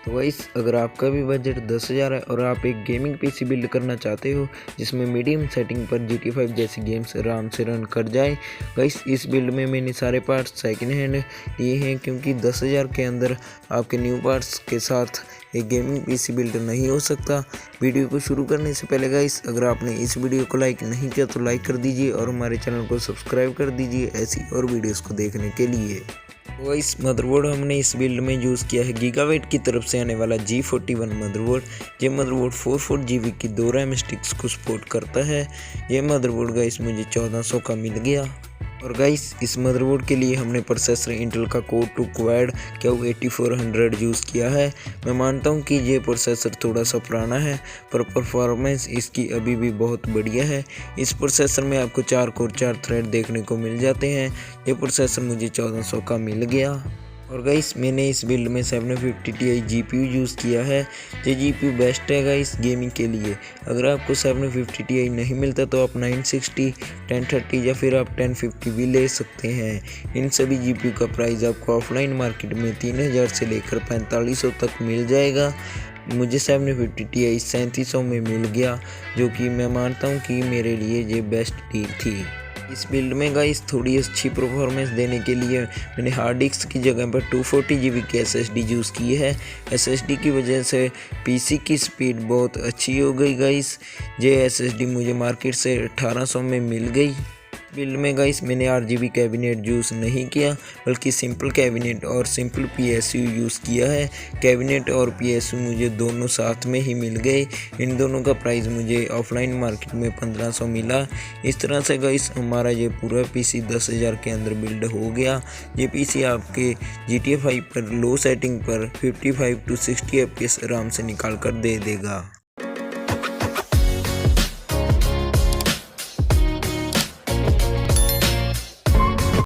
तो गाइस अगर आपका भी बजट 10,000 है और आप एक गेमिंग पीसी बिल्ड करना चाहते हो जिसमें मीडियम सेटिंग पर GTA 5 जैसी गेम्स आराम से रन कर जाए, गाइस इस बिल्ड में मैंने सारे पार्ट्स सेकंड हैंड लिए हैं क्योंकि 10,000 के अंदर आपके न्यू पार्ट्स के साथ एक गेमिंग पीसी बिल्ड नहीं हो सकता। वीडियो को शुरू करने से पहले गाइस अगर आपने इस वीडियो को लाइक नहीं किया तो लाइक कर दीजिए और हमारे चैनल को सब्सक्राइब कर दीजिए ऐसी और वीडियोस को देखने के लिए। तो इस मदरबोर्ड हमने इस बिल्ड में यूज़ किया है गीगाबाइट की तरफ से आने वाला G41 मदरबोर्ड। ये मदरबोर्ड 44 GB की 2 रैम स्टिक्स को सपोर्ट करता है। ये मदरबोर्ड गाइस मुझे 1400 का मिल गया। और गाइस इस मदरबोर्ड के लिए हमने प्रोसेसर इंटेल का कोर 2 क्वाड Q8400 यूज़ किया है। मैं मानता हूं कि ये प्रोसेसर थोड़ा सा पुराना है पर परफॉर्मेंस इसकी अभी भी बहुत बढ़िया है। इस प्रोसेसर में आपको 4 कोर 4 थ्रेड देखने को मिल जाते हैं। ये प्रोसेसर मुझे 1400 का मिल गया। और गाइस मैंने इस बिल्ड में 750 Ti GPU यूज़ किया है। ये GPU बेस्ट है गाइस गेमिंग के लिए। अगर आपको 750 Ti नहीं मिलता तो आप 960, 1030 या फिर आप 1050 भी ले सकते हैं। इन सभी GPU का प्राइस आपको ऑफलाइन मार्केट में 3000 से लेकर 4500 तक मिल जाएगा। मुझे 750 Ti 3700 में मिल गया, जो कि मैं मानता हूँ कि मेरे लिए ये बेस्ट डील थी। इस बिल्ड में गाइस थोड़ी अच्छी परफॉर्मेंस देने के लिए मैंने हार्ड डिस्क की जगह पर 240 GB की SSD यूज़ की है। SSD की वजह से PC की स्पीड बहुत अच्छी हो गई गाइस। ये SSD मुझे मार्केट से 1800 में मिल गई। बिल्ड में गाइस मैंने RGB कैबिनेट यूज़ नहीं किया बल्कि सिंपल कैबिनेट और सिंपल PSU यूज़ किया है। कैबिनेट और PSU मुझे दोनों साथ में ही मिल गए। इन दोनों का प्राइस मुझे ऑफलाइन मार्केट में 1500 मिला। इस तरह से गाइस हमारा ये पूरा PC 10,000 के अंदर बिल्ड हो गया। ये PC आपके GTA 5 पर लो सेटिंग पर 55 to 60 FPS आराम से निकाल कर दे देगा।